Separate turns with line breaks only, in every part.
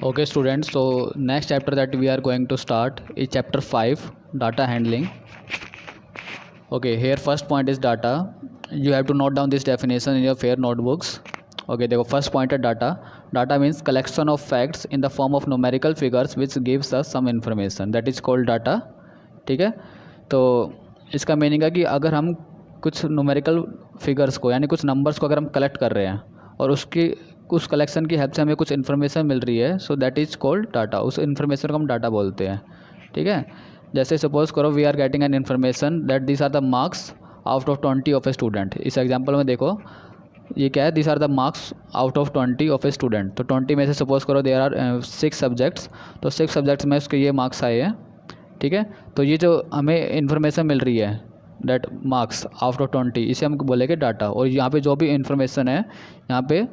Okay students, so next chapter that we are going to start is chapter 5, data handling. Okay, here first point is data. You have to note down this definition in your fair notebooks. Okay, देखो first point है data. Data means collection of facts in the form of numerical figures which gives us some information, that is called data. ठीक है, तो इसका meaning है कि अगर हम कुछ न्यूमेरिकल फिगर्स को यानी कुछ नंबर्स को अगर हम कलेक्ट कर रहे हैं और उसकी उस कलेक्शन की हेल्प से हमें कुछ इन्फॉर्मेशन मिल रही है, so that is called data. उस इन्फॉर्मेशन को हम डाटा बोलते हैं. ठीक है, जैसे सपोज करो we are getting an information that this are the marks out of 20 of a student. इस एग्जांपल में देखो ये क्या है, this are the marks out of 20 of a student. तो 20 में से सपोज करो देयर आर 6 सब्जेक्ट्स, तो 6 सब्जेक्ट्स में उसके ये मार्क्स आए हैं. ठीक है, तो ये जो हमें इन्फॉर्मेशन मिल रही है दैट मार्क्स आउट ऑफ 20, इसे हम बोलेंगे डाटा. और यहाँ पे जो भी इन्फॉर्मेशन है यहाँ पे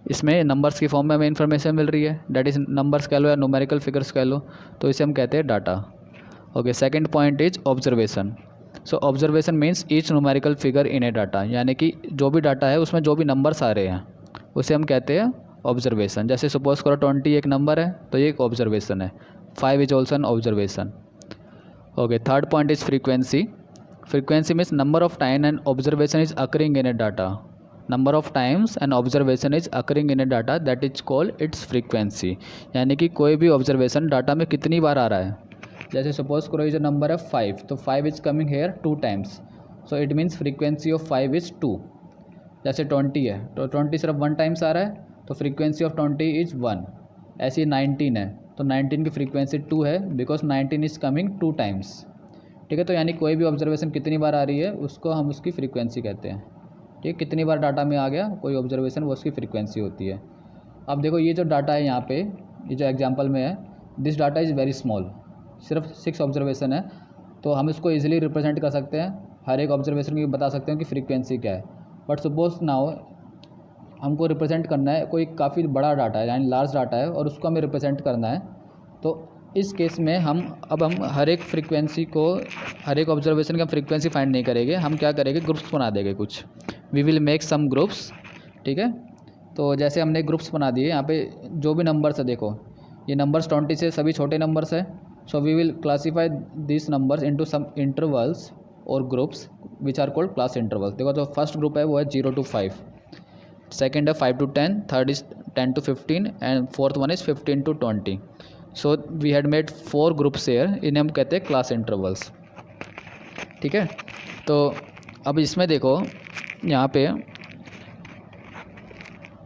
इसमें नंबर्स की फॉर्म में हमें इन्फॉर्मेशन मिल रही है, डैट इज़ नंबर्स कह लो या न्यूमेरिकल फिगर्स कह लो, तो इसे हम कहते हैं data. Okay, second point is observation. So observation means each numerical figure in A data, यानी कि जो भी डाटा है उसमें जो भी नंबर्स आ रहे हैं उसे हम कहते हैं ऑब्जर्वेशन. जैसे सपोज करो 20 एक नंबर है तो ये एक ऑब्जर्वेशन है. 5 is also an observation. Okay, third point is frequency. Frequency means number of time and observation is occurring in A data. Number of times and observation is occurring in A data, that is called its frequency. यानी कि कोई भी observation data में कितनी बार आ रहा है. जैसे suppose करो ये जो नंबर है 5, तो 5 is coming here 2 times, so it means frequency of 5 is 2. जैसे 20 है तो 20 सिर्फ 1 टाइम्स आ रहा है, तो फ्रीक्वेंसी ऑफ 20 इज़ 1. ऐसे 19 है तो 19 की फ्रीक्वेंसी 2 है बिकॉज 19 इज़ कमिंग 2 टाइम्स. ठीक है, तो यानी कोई भी ऑब्जर्वेशन कितनी बार आ रही है उसको हम उसकी फ्रीक्वेंसी कहते हैं. ठीक, कितनी बार डाटा में आ गया कोई ऑब्जर्वेशन, वो उसकी फ्रीक्वेंसी होती है. अब देखो ये जो डाटा है यहाँ पे, ये जो एग्जांपल में है, this data is very small, सिर्फ 6 ऑब्जर्वेशन है, तो हम इसको इजीली रिप्रेजेंट कर सकते हैं. हर एक ऑब्जर्वेशन की बता सकते हैं कि फ्रीक्वेंसी क्या है. बट सपोज नाउ हमको रिप्रेजेंट करना है कोई काफ़ी बड़ा डाटा है यानी लार्ज डाटा है और उसको हमें रिप्रेजेंट करना है, तो इस केस में हम हर एक फ्रीक्वेंसी को, हर एक ऑब्जर्वेशन का फ्रीक्वेंसी फाइंड नहीं करेंगे. हम क्या करेंगे, ग्रुप्स बना देंगे कुछ. We will make some groups. ठीक है, तो जैसे हमने ग्रुप्स बना दिए, यहाँ पे जो भी नंबर्स है देखो ये नंबर्स 20 से सभी छोटे नंबर्स है. So we will classify this numbers into some intervals और groups which are called class intervals. देखो जो फर्स्ट ग्रुप है वो है 0 to 5, सेकेंड है 5 to 10, third is 10 to 15 and fourth one is 15 to 20. So we had made 4 groups here, इन्हें हम कहते हैं क्लास इंटरवल्स. ठीक है, तो अब इसमें देखो यहाँ पे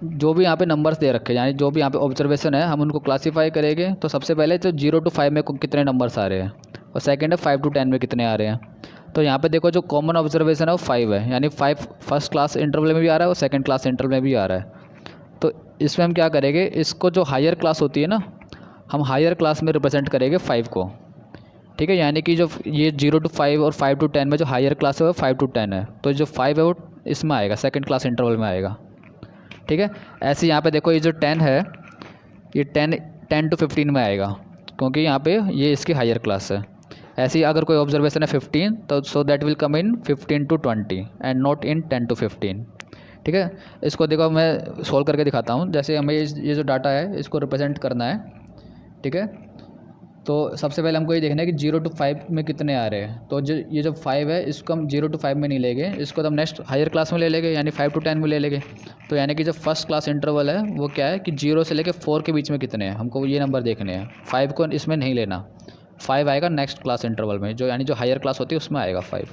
जो भी यहाँ पे नंबर्स दे रखे हैं यानी जो भी यहाँ पे ऑब्जर्वेशन है हम उनको क्लासीफाई करेंगे. तो सबसे पहले तो 0 to 5 में कितने नंबर्स आ रहे हैं, और सेकंड है 5 to 10 में कितने आ रहे हैं. तो यहाँ पे देखो जो कॉमन ऑब्जर्वेशन है वो 5 है, यानी 5 फर्स्ट क्लास इंटरवल में भी आ रहा है और सेकंड क्लास इंटरवल में भी आ रहा है. तो इसमें हम क्या करेंगे, इसको जो हायर क्लास होती है ना, हम हायर क्लास में रिप्रेजेंट करेंगे 5 को. ठीक है, यानी कि जो ये 0 to 5 और 5 to 10 में जो हायर क्लास है वो 5 to 10 है, तो जो 5 है वो इसमें आएगा, सेकंड क्लास इंटरवल में आएगा. ठीक है, ऐसे यहाँ पे देखो ये जो 10 है ये 10 to 15 में आएगा क्योंकि यहाँ पे ये इसकी हायर क्लास है. ऐसे ही अगर कोई ऑब्जर्वेशन है 15, तो so that will come in 15 to 20 and not in 10 to 15. ठीक है, इसको देखो मैं सोल्व करके दिखाता हूँ. जैसे हमें ये जो डाटा है इसको रिप्रेजेंट करना है. ठीक है, तो सबसे पहले हमको ये देखना है कि 0 to 5 में कितने आ रहे हैं. तो जो ये जो 5 है इसको हम 0 to 5 में नहीं लेंगे, इसको तो हम नेक्स्ट हायर क्लास में ले लेंगे यानी 5 to 10 में ले लेंगे. तो यानी कि जो फर्स्ट क्लास इंटरवल है वो क्या है कि 0 से लेके 4 के बीच में कितने हैं, हमको ये नंबर देखने हैं. 5 को इसमें नहीं लेना, 5 आएगा नेक्स्ट क्लास इंटरवल में, जो यानी जो हायर क्लास होती है उसमें आएगा 5.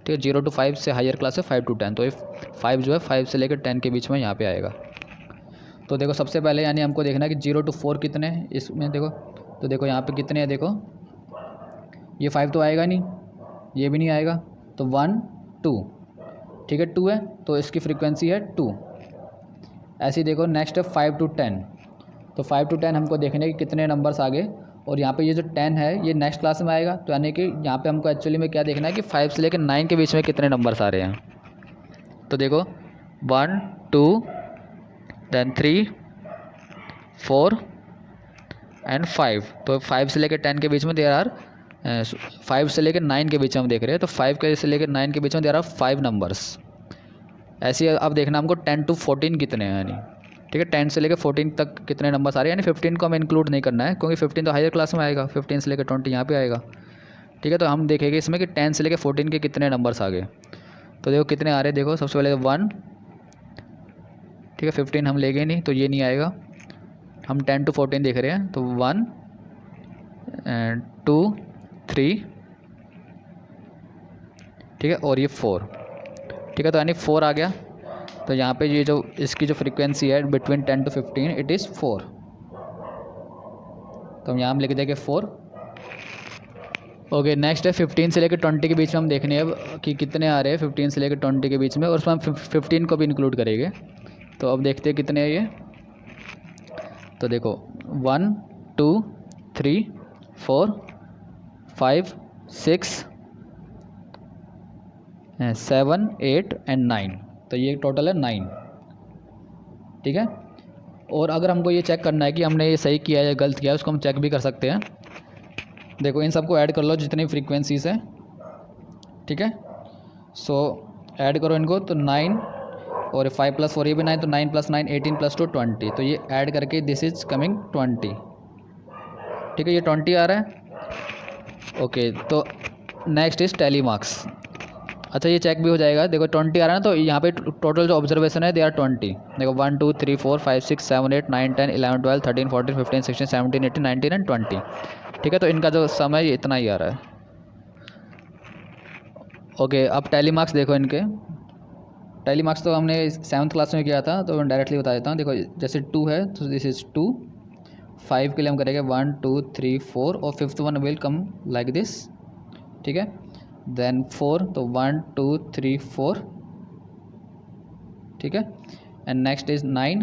ठीक है, 0 to 5 से हायर क्लास है 5 to 10, तो ये 5 जो है 5 से लेकर 10 के बीच में यहाँ पर आएगा. तो देखो सबसे पहले यानी हमको देखना है कि 0 to 4 कितने हैं इसमें. देखो तो देखो यहाँ पे कितने हैं, देखो ये 5 तो आएगा नहीं, ये भी नहीं आएगा, तो 1 2. ठीक है, 2 है तो इसकी फ्रीक्वेंसी है 2. ऐसे ही देखो नेक्स्ट है 5 to 10, तो 5 to 10 हमको देखने कि कितने नंबर्स आ गए. और यहाँ पे ये जो 10 है ये नेक्स्ट क्लास में आएगा, तो यानी कि यहाँ पे हमको एक्चुअली में क्या देखना है कि 5 से लेकर 9 के बीच में कितने नंबर्स आ रहे हैं. तो देखो 1 2 then 3 4 एंड 5, तो 5 से लेकर 10 के बीच में देर आर 5 से लेकर 9 के बीच में हम देख रहे हैं, तो 5 के से लेकर 9 के बीच में देर आर 5 नंबर्स. ऐसे अब देखना हमको 10 to 14 कितने हैं, यानी ठीक है। 10 से लेकर 14 तक कितने नंबर्स आ रहे हैं, यानी 15 को हमें इंक्लूड नहीं करना है क्योंकि 15 तो हायर क्लास में आएगा, 15 से लेकर 20 यहाँ पे आएगा। ठीक है, तो हम देखेंगे इसमें कि 10 से लेकर 14 के कितने नंबर्स आ गए। तो देखो कितने आ रहे हैं, देखो सबसे पहले 1, ठीक है, 15 हम लेंगे नहीं तो ये नहीं आएगा। हम 10 to 14 देख रहे हैं, तो 1 2 3, ठीक है, और ये 4, ठीक है, तो यानी 4 आ गया। तो यहाँ पे ये जो इसकी जो फ्रीक्वेंसी है बिटवीन 10 to 15 इट इज़ 4। तो हम यहाँ लिख देंगे 4। ओके, नेक्स्ट है 15 से लेकर 20 के बीच में हम देखने हैं कि कितने आ रहे हैं 15 से लेकर 20 के बीच में, और उसमें हम 15 को भी इंक्लूड करेंगे। तो अब देखते हैं कितने हैं ये। तो देखो 1 2 3 4 5 6 7 8 एंड 9, तो ये टोटल है 9। ठीक है, और अगर हमको ये चेक करना है कि हमने ये सही किया या गलत किया, उसको हम चेक भी कर सकते हैं। देखो इन सबको ऐड कर लो जितनी फ्रीक्वेंसीज हैं, ठीक है। सो ऐड करो इनको, तो 9 और 5 + 4 ये भी 9, तो 9 + 9 18 + 2 20, तो ये ऐड करके दिस इज कमिंग 20। ठीक है, ये 20 आ रहा है। ओके, तो नेक्स्ट इज टैली मार्क्स। अच्छा, ये चेक भी हो जाएगा। देखो 20 आ रहा है ना, तो यहाँ पे टोटल जो ऑब्जर्वेशन है दे आर 20। देखो 1 2 3 4 5 6 7 8 9 10 11 12 13 14 15 16 17 18 19 एंड 20। ठीक है, तो इनका जो सम है ये इतना ही आ रहा है। ओके, अब टैली मार्क्स देखो इनके। टैली मार्क्स तो हमने 7th क्लास में किया था, तो मैं डायरेक्टली बता देता हूँ। देखो जैसे 2 है तो दिस इज़ 2, 5 के लिए हम करेंगे 1 2 3 4, और 5th one will come like this. ठीक है, देन 4, तो 1 2 3 4, ठीक है, एंड नेक्स्ट इज 9,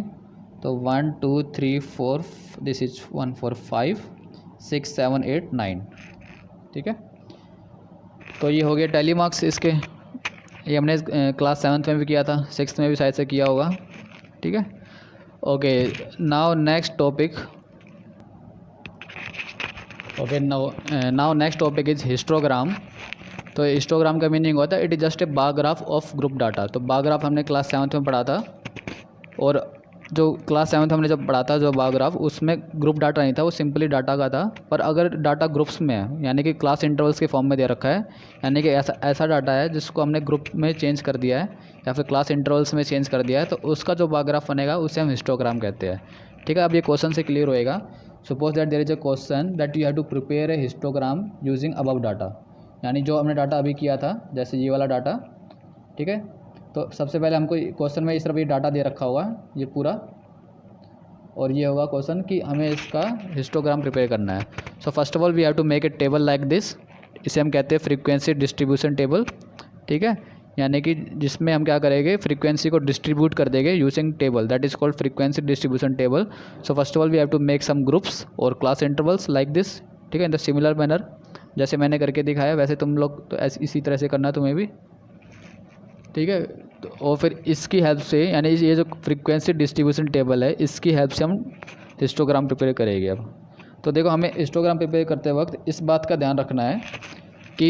तो 1 2 3 4, दिस इज 1 4 5 6 7 8 9। ठीक है, तो ये हो गया टैली मार्क्स इसके। ये हमने क्लास 7th में भी किया था, 6th में भी शायद से किया होगा। ठीक है, okay, now next topic. Okay, now next topic is histogram. तो हिस्टोग्राम का मीनिंग होता है it is just a bar graph of group data. तो बार ग्राफ हमने क्लास 7th में पढ़ा था, और जो क्लास 7th हमने जब पढ़ा था जो बार ग्राफ, उसमें ग्रुप डाटा नहीं था, वो सिंपली डाटा का था। पर अगर डाटा ग्रुप्स में है, यानी कि क्लास इंटरवल्स के फॉर्म में दे रखा है, यानी कि ऐसा डाटा है जिसको हमने ग्रुप में चेंज कर दिया है या फिर क्लास इंटरवल्स में चेंज कर दिया है, तो उसका जो बार ग्राफ बनेगा उसे हम हिस्टोग्राम कहते हैं। ठीक है, अब ये क्वेश्चन से क्लियर होएगा। Suppose that there is a question that you have to prepare a histogram using above data, यानी जो हमने डाटा अभी किया था, जैसे ये वाला डाटा। ठीक है, तो सबसे पहले हमको क्वेश्चन में इस तरफ ये डाटा दे रखा हुआ है ये पूरा, और ये होगा क्वेश्चन कि हमें इसका हिस्टोग्राम प्रिपेयर करना है। So first of all we have to make a table like this. इसे हम कहते हैं फ्रीक्वेंसी डिस्ट्रीब्यूशन टेबल। ठीक है, यानी कि जिसमें हम क्या करेंगे, फ्रीक्वेंसी को डिस्ट्रीब्यूट कर देंगे using table, that is called frequency distribution table. So first of all we have to make some groups और क्लास इंटरवल्स लाइक दिस। ठीक है, इन द सिमिलर मैनर, जैसे मैंने करके दिखाया वैसे तुम लोग तो इसी तरह से करना तुम्हें भी। ठीक है, तो और फिर इसकी हेल्प से, यानी ये जो फ्रीक्वेंसी डिस्ट्रीब्यूशन टेबल है, इसकी हेल्प से हम हिस्टोग्राम प्रिपेयर करेंगे। अब तो देखो हमें हिस्टोग्राम प्रिपेयर करते वक्त इस बात का ध्यान रखना है कि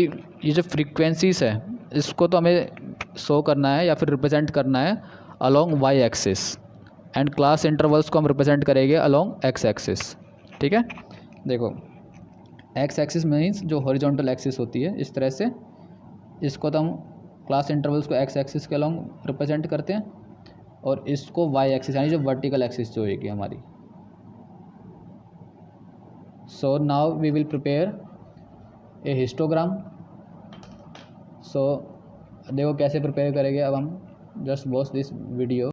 ये जो फ्रीक्वेंसीज है इसको तो हमें शो करना है या फिर रिप्रेजेंट करना है along Y axis, and class intervals को हम रिप्रेजेंट करेंगे अलोंग एक्स एक्सिस। ठीक है, देखो एक्स एक्सिस मीन्स जो हॉरिजॉन्टल एक्सिस होती है इस तरह से, इसको तो हम क्लास इंटरवल्स को एक्स एक्सिस के अलोंग रिप्रेजेंट करते हैं, और इसको वाई एक्सिस यानी जो वर्टिकल एक्सिस जो होगी हमारी। So now we will prepare a histogram. So देखो कैसे प्रिपेयर करेंगे। अब हम जस्ट वॉच दिस वीडियो।